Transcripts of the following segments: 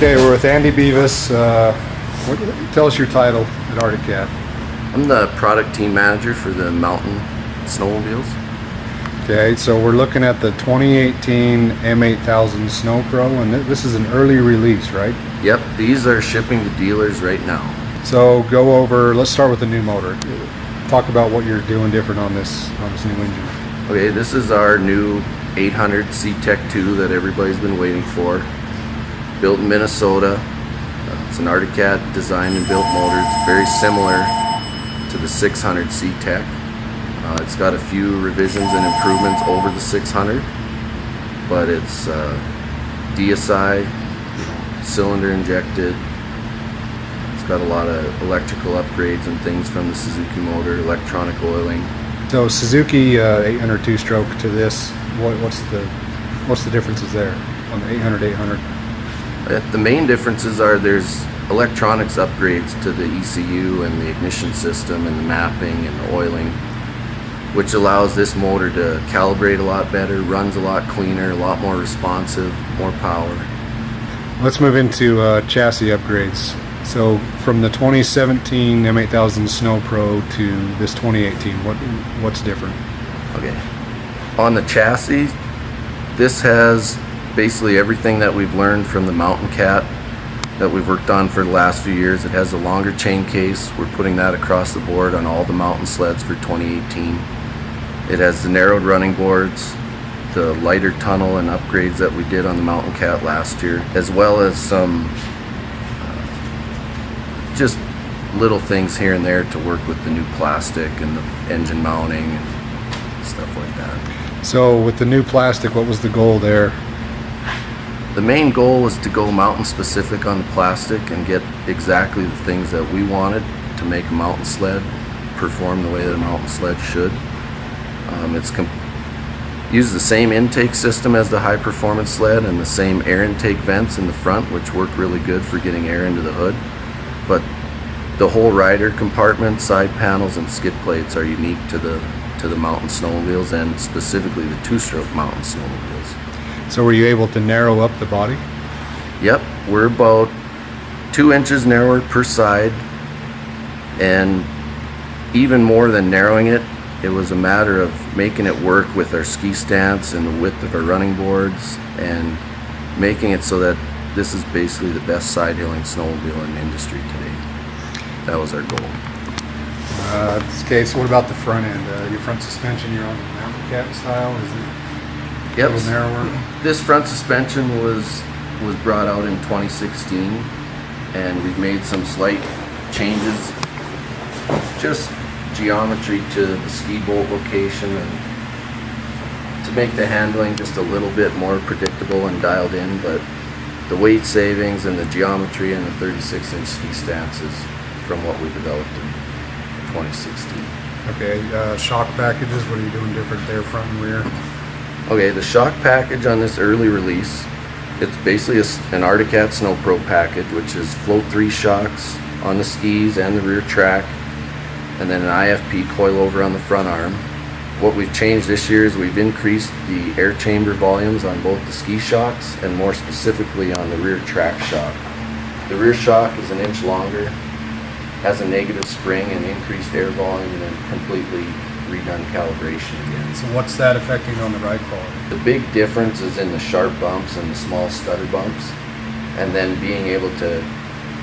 Okay, we're with Andy Beavis. Tell us your title at arcticcat. I'm the product team manager for the mountain snowmobiles. Okay, so we're looking at the 2018 M8000 Sno Pro, and this is an early release, right? Yep, these are shipping to dealers right now. So go over, let's start with the new motor. Talk about what you're doing different on this new engine. Okay, this is our new 800 C-Tech 2 that everybody's been waiting for. Built in Minnesota. It's an arcticcat designed and built motor. It's very similar to the 600 C-Tech. It's got a few revisions and improvements over the 600, but it's DSI, cylinder injected. It's got a lot of electrical upgrades and things from the Suzuki motor, electronic oiling. So Suzuki 800 two-stroke to this, what's the differences there on the 800? The main differences are there's electronics upgrades to the ECU and the ignition system and the mapping and the oiling, which allows this motor to calibrate a lot better, runs a lot cleaner, a lot more responsive, more power. Let's move into chassis upgrades. So from the 2017 M8000 Sno Pro to this 2018, what's different? Okay, on the chassis, this has basically everything that we've learned from the Mountain Cat that we've worked on for the last few years. It has a longer chain case. We're putting that across the board on all the mountain sleds for 2018. It has the narrowed running boards, the lighter tunnel and upgrades that we did on the Mountain Cat last year, as well as some just little things here and there to work with the new plastic and the engine mounting and stuff like that. So with the new plastic, what was the goal there? The main goal was to go mountain specific on the plastic and get exactly the things that we wanted to make a mountain sled perform the way that a mountain sled should. It's used the same intake system as the high performance sled and the same air intake vents in the front, which work really good for getting air into the hood. But the whole rider compartment, side panels, and skid plates are unique to the mountain snowmobiles, and specifically the two-stroke mountain snowmobiles. So were you able to narrow up the body? Yep, we're about 2 inches narrower per side, and even more than narrowing it, it was a matter of making it work with our ski stance and the width of our running boards, and making it so that this is basically the best side-hilling snowmobile in the industry today. That was our goal. Okay, so what about the front end? Your front suspension, you're on the Mountain Cat style, is it? Yep. A little narrower? This front suspension was brought out in 2016, and we've made some slight changes, just geometry to the ski bolt location, and to make the handling just a little bit more predictable and dialed in. But the weight savings and the geometry and the 36-inch ski stances from what we developed in 2016. Okay, shock packages, what are you doing different there, front and rear? Okay, the shock package on this early release, it's basically an arcticcat Sno Pro package, which is float 3 shocks on the skis and the rear track, and then an IFP coilover on the front arm. What we've changed this year is we've increased the air chamber volumes on both the ski shocks and more specifically on the rear track shock. The rear shock is 1 inch longer, has a negative spring and increased air volume, and then completely redone calibration again. So what's that affecting on the ride quality? The big difference is in the sharp bumps and the small stutter bumps, and then being able to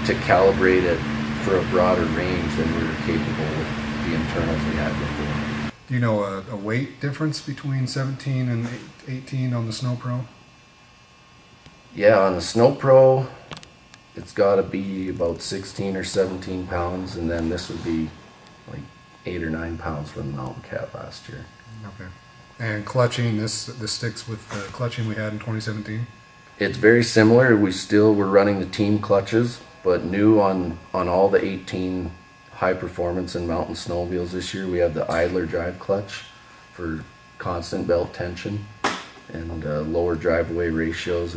calibrate it for a broader range than we were capable with the internals we had before. Do you know a weight difference between 17 and 18 on the Sno Pro? Yeah, on the Sno Pro, it's got to be about 16 or 17 pounds, and then this would be like 8 or 9 pounds from the Mountain Cat last year. Okay. And clutching, this sticks with the clutching we had in 2017? It's very similar. We're running the team clutches, but new on all the 18 high performance and mountain snowmobiles this year, we have the idler drive clutch for constant belt tension and lower drive-away ratios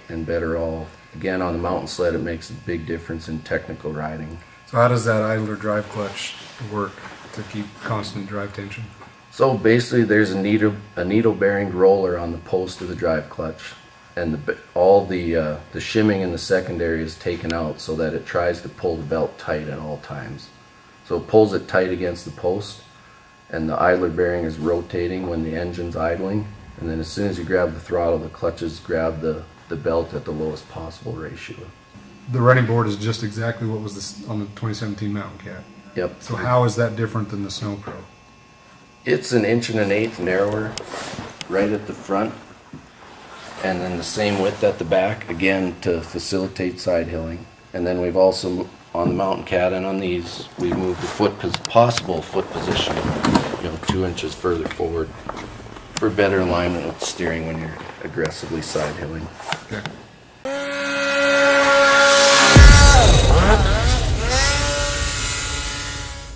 and better all. Again, on the mountain sled, it makes a big difference in technical riding. So how does that idler drive clutch work to keep constant drive tension? So basically there's a needle bearing roller on the post of the drive clutch, and all the shimming in the secondary is taken out so that it tries to pull the belt tight at all times. So it pulls it tight against the post, and the idler bearing is rotating when the engine's idling, and then as soon as you grab the throttle, the clutches grab the belt at the lowest possible ratio. The running board is just exactly what was this on the 2017 Mountain Cat. Yep. So how is that different than the Sno Pro? It's an 1.1 narrower right at the front, and then the same width at the back, again to facilitate side hilling. And then we've also, on the Mountain Cat and on these, we've moved the possible foot position, 2 inches further forward for better alignment with steering when you're aggressively side hilling. Okay.